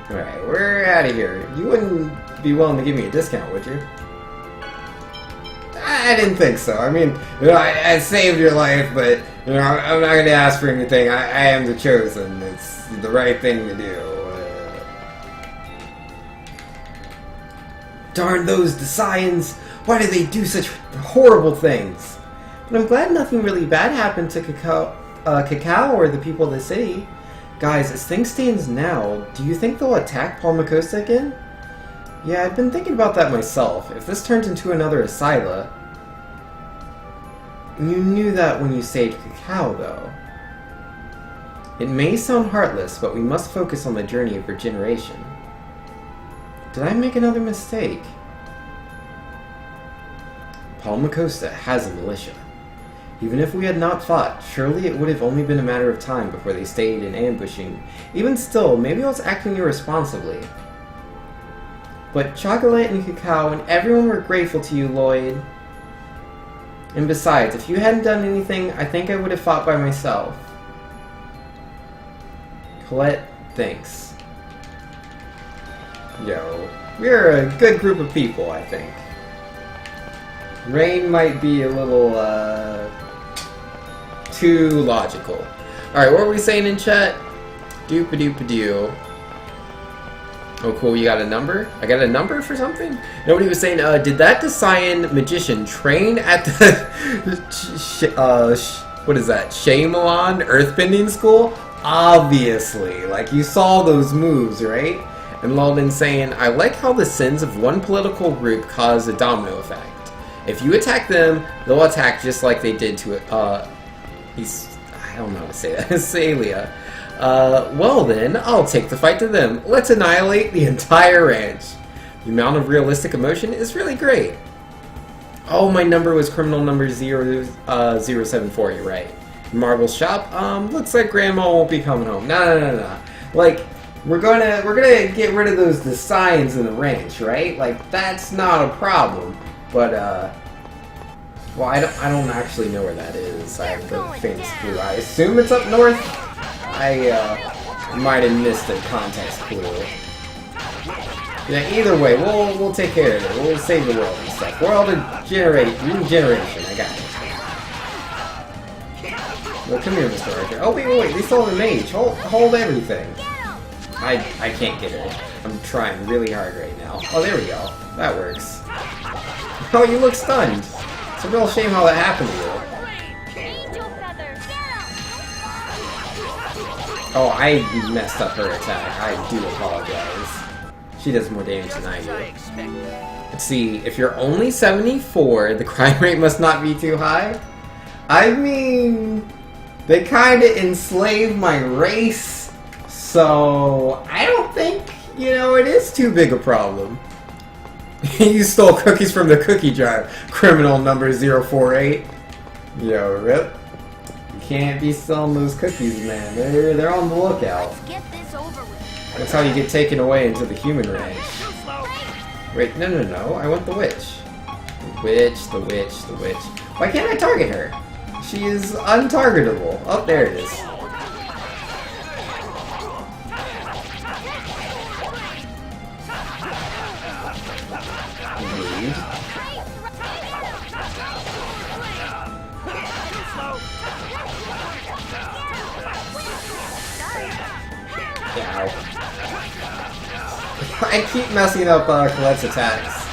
Alright, we're out of here. You wouldn't be willing to give me a discount, would you? I didn't think so. I mean, you know, I saved your life, but you know, I'm not going to ask for anything. I am the Chosen. It's the right thing to do. Darn those Decians! Why do they do such horrible things? But I'm glad nothing really bad happened to Cacao or the people of the city. Guys, as things stands now, do you think they'll attack Palmacosta again? Yeah, I've been thinking about that myself. If this turns into another Asila... You knew that when you saved Cacao, though. It may sound heartless, but we must focus on the journey of regeneration. Did I make another mistake? Palmacosta has a militia. Even if we had not fought, surely it would have only been a matter of time before they stayed in ambushing. Even still, maybe I was acting irresponsibly. But Chocolate and Cacao and everyone were grateful to you, Lloyd. And besides, if you hadn't done anything, I think I would have fought by myself. Colette, thanks. Yo, we're a good group of people, I think. Rain might be a little, too logical. Alright, what were we saying in chat? Doop-a-doop-a-doo. Oh, cool, you got a number? I got a number for something? Nobody was saying, did that Decian magician train at the, what is that, Shyamalan Earthbending School? Obviously, like, you saw those moves, right? And Laldin saying, I like how the sins of one political group cause a domino effect. If you attack them, they'll attack just like they did to, I don't know how to say that, Salia. Well then, I'll take the fight to them. Let's annihilate the entire ranch. The amount of realistic emotion is really great. Oh, my number was criminal number 074, you're right. Marvel's shop, looks like Grandma won't be coming home. No. Like, we're gonna get rid of those designs in the ranch, right? Like, that's not a problem. But, well, I don't actually know where that is. I have the faintest clue. I assume it's up north? I might have missed a context clue. Yeah, either way, we'll take care of it. We'll save the world and stuff. World regeneration. I got it. Well, come here, Mr. Archer. Oh, wait, they still have a mage. Hold everything. I can't get it. I'm trying really hard right now. Oh, there we go. That works. Oh, you look stunned. It's a real shame how that happened to you. Oh, I messed up her attack. I do apologize. She does more damage than I do. Let's see, if you're only 74, the crime rate must not be too high. I mean, they kinda enslaved my race, so I don't think, it is too big a problem. You stole cookies from the cookie jar, criminal number 048. Yo, rip. You can't be selling those cookies, man. They're on the lookout. Let's get this over with. That's how you get taken away into the human range. Wait, no. I want the witch. The witch. Why can't I target her? She is untargetable. Oh, there it is. Indeed. Ow. I keep messing up Colette's attacks.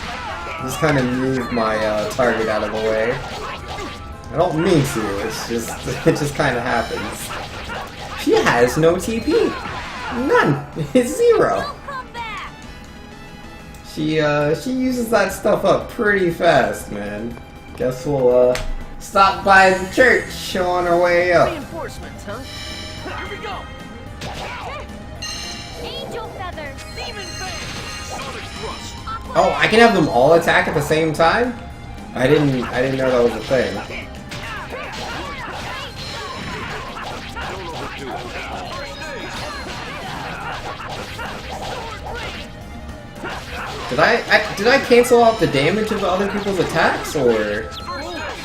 Just kind of move my target out of the way. I don't mean to, it just kind of happens. She has no TP. None. It's 0. She uses that stuff up pretty fast, man. Guess we'll stop by the church on our way up. Reinforcements, huh? Here we go. Angel feathers. Demon Fang. Sonic thrust. Oh, I can have them all attack at the same time? I didn't know that was a thing. Did I cancel out the damage of the other people's attacks, or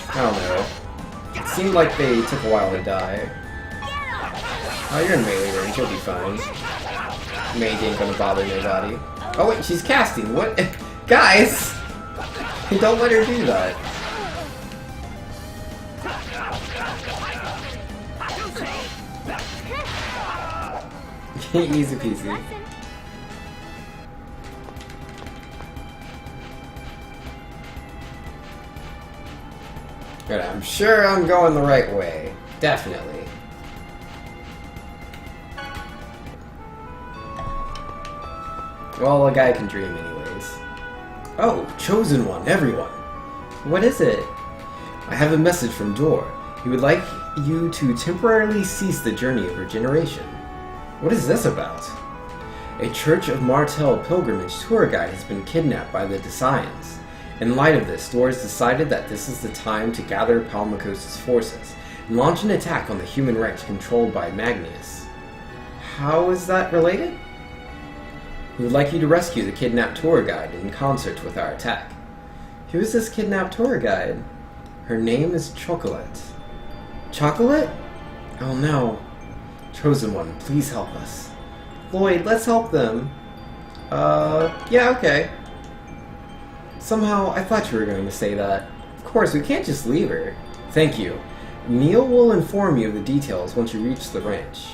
I don't know. It seemed like they took a while to die. Oh, you're in melee range, you'll be fine. Mage ain't gonna bother nobody. Oh wait, she's casting. What? Guys! Don't let her do that. Easy peasy. Good, I'm sure I'm going the right way. Definitely. Well, a guy can dream anyways. Oh, chosen one, everyone. What is it? I have a message from Dor. He would like you to temporarily cease the journey of regeneration. What is this about? A Church of Martel pilgrimage tour guide has been kidnapped by the Desians. In light of this, Dor has decided that this is the time to gather Palmakos' forces and launch an attack on the human ranch controlled by Magnius. How is that related? We would like you to rescue the kidnapped tour guide in concert with our attack. Who is this kidnapped tour guide? Her name is Chocolate. Chocolate? Oh no. Chosen one, please help us. Lloyd, let's help them. Yeah, okay. Somehow, I thought you were going to say that. Of course, we can't just leave her. Thank you. Neil will inform you of the details once you reach the ranch.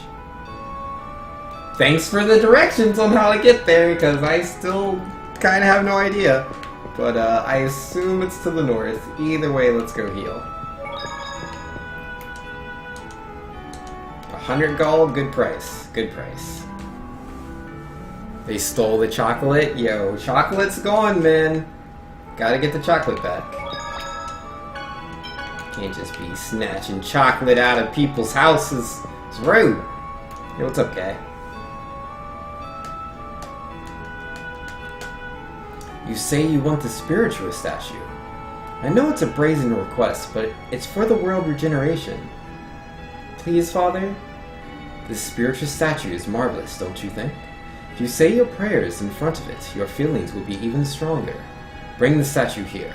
Thanks for the directions on how to get there, because I still kind of have no idea. But I assume it's to the north. Either way, let's go heal. 100 gold, good price. Good price. They stole the chocolate? Yo, chocolate's gone, man. Gotta get the chocolate back. Can't just be snatching chocolate out of people's houses. It's rude. Yo, what's up, guy? You say you want the spiritual statue. I know it's a brazen request, but it's for the world regeneration. Please, Father? This spiritual statue is marvelous, don't you think? If you say your prayers in front of it, your feelings will be even stronger. Bring the statue here.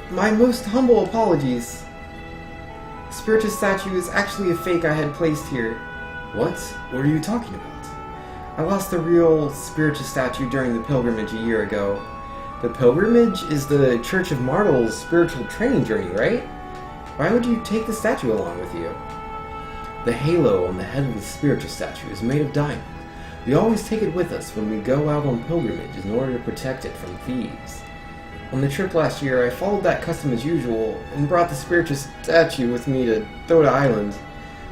My most humble apologies. The spiritual statue is actually a fake I had placed here. What? What are you talking about? I lost the real spiritual statue during the pilgrimage a year ago. The pilgrimage is the Church of Martel's spiritual training journey, right? Why would you take the statue along with you? The halo on the head of the spiritual statue is made of diamond. We always take it with us when we go out on pilgrimage in order to protect it from thieves. On the trip last year, I followed that custom as usual and brought the spiritual statue with me to Thota Island.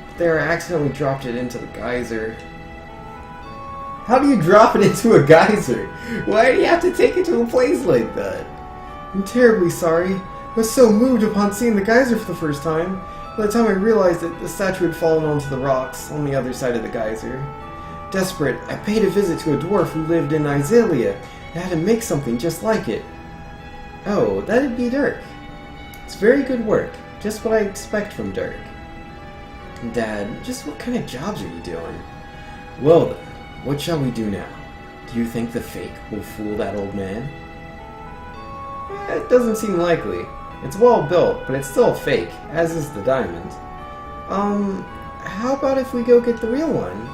But there I accidentally dropped it into the geyser. How do you drop it into a geyser? Why do you have to take it to a place like that? I'm terribly sorry. I was so moved upon seeing the geyser for the first time. By the time I realized it, the statue had fallen onto the rocks on the other side of the geyser. Desperate, I paid a visit to a dwarf who lived in Iselia and had to make something just like it. Oh, that'd be Dirk. It's very good work. Just what I expect from Dirk. Dad, just what kind of jobs are you doing? Well then, what shall we do now? Do you think the fake will fool that old man? It doesn't seem likely. It's well built, but it's still fake, as is the diamond. How about if we go get the real one?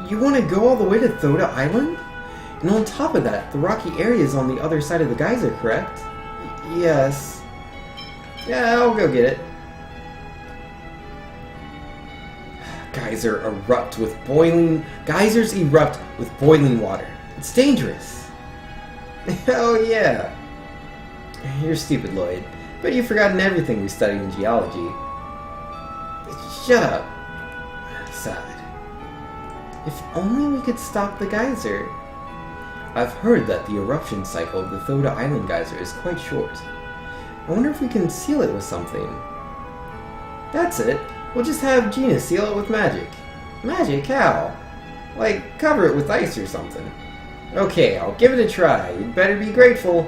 You want to go all the way to Thota Island? And on top of that, the rocky area is on the other side of the geyser, correct? Yes. Yeah, I'll go get it. Geysers erupt with boiling water. It's dangerous. Oh yeah. You're stupid, Lloyd. But you've forgotten everything we studied in geology. Shut up. Sad. If only we could stop the geyser. I've heard that the eruption cycle of the Thota Island geyser is quite short. I wonder if we can seal it with something. That's it. We'll just have Gina seal it with magic. Magic? How? Like, cover it with ice or something. Okay, I'll give it a try. You'd better be grateful.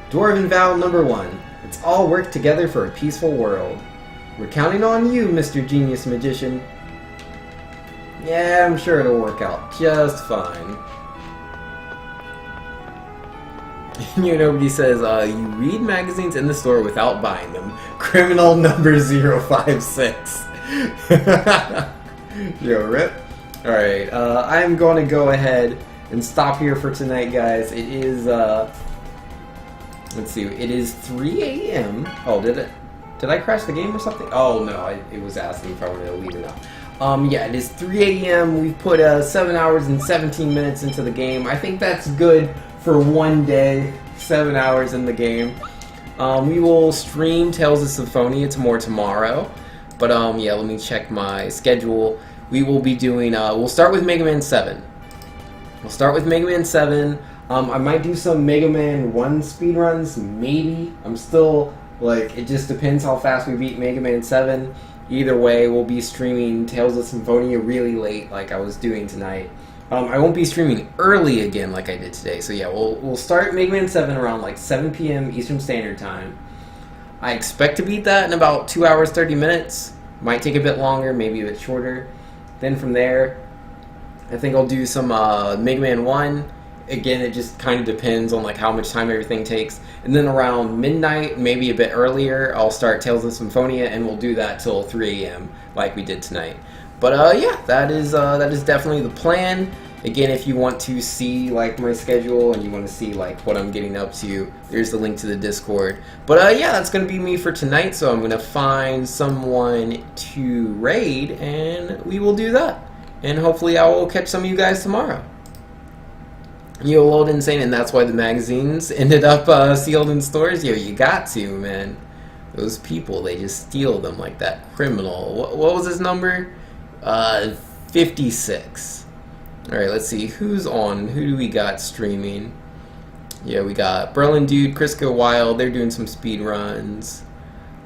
Dwarven vow number 1. Let's all work together for a peaceful world. We're counting on you, Mr. Genius Magician. Yeah, I'm sure it'll work out just fine. You know, nobody says, you read magazines in the store without buying them. Criminal number 056. Yo, rip. Alright, I'm going to go ahead and stop here for tonight, guys. It is, let's see, it is 3 a.m. Oh, did I crash the game or something? Oh, no, it was asking if I wanted to leave or not. Yeah, it is 3 a.m. We've put 7 hours and 17 minutes into the game. I think that's good for one day. 7 hours in the game. We will stream Tales of Symphonia tomorrow. But yeah, let me check my schedule. We will be doing, we'll start with Mega Man 7. We'll start with Mega Man 7. I might do some Mega Man 1 speedruns, maybe. I'm still, like, it just depends how fast we beat Mega Man 7. Either way, we'll be streaming Tales of Symphonia really late, like I was doing tonight. I won't be streaming early again like I did today. So yeah, we'll start Mega Man 7 around like 7 p.m. Eastern Standard Time. I expect to beat that in about 2 hours, 30 minutes. Might take a bit longer, maybe a bit shorter. Then from there, I think I'll do some Mega Man 1. Again, it just kind of depends on like how much time everything takes. And then around midnight, maybe a bit earlier, I'll start Tales of Symphonia, and we'll do that till 3 a.m. like we did tonight. But yeah, that is definitely the plan. Again, if you want to see like my schedule and you want to see like what I'm getting up to, there's the link to the Discord. But yeah, that's gonna be me for tonight. So I'm gonna find someone to raid, and we will do that. And hopefully, I will catch some of you guys tomorrow. Yo, Old Insane, and that's why the magazines ended up sealed in stores. Yo, you got to, man. Those people, they just steal them like that criminal. What was his number? 56. Alright, let's see. Who's on? Who do we got streaming? Yeah, we got Berlin Dude, Crisco Wild. They're doing some speed runs.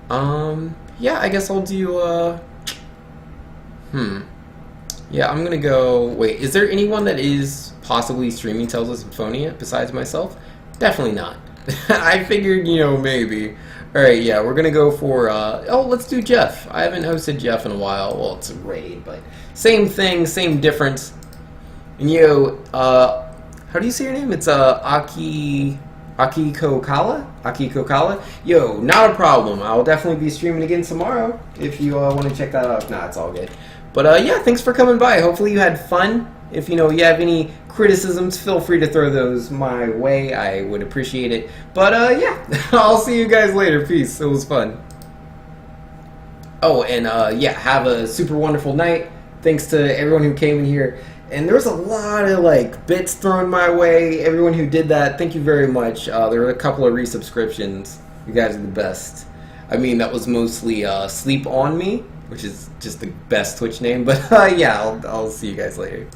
Yeah, I guess I'll do, yeah, I'm gonna go... Wait, is there anyone that is possibly streaming Tales of Symphonia besides myself? Definitely not. I figured, you know, maybe. Alright, yeah, we're gonna go for, oh, let's do Jeff. I haven't hosted Jeff in a while. Well, it's a raid, but same thing, same difference. And, yo, how do you say your name? It's, Aki Kokala? Yo, not a problem. I'll definitely be streaming again tomorrow if you, want to check that out. If not, it's all good. But, yeah, thanks for coming by. Hopefully you had fun. If, you know, you have any criticisms, feel free to throw those my way. I would appreciate it. But, yeah, I'll see you guys later. Peace. It was fun. Oh, and, yeah, have a super wonderful night. Thanks to everyone who came in here. And there was a lot of, like, bits thrown my way. Everyone who did that, thank you very much. There were a couple of resubscriptions. You guys are the best. I mean, that was mostly Sleep On Me, which is just the best Twitch name. But, yeah, I'll see you guys later.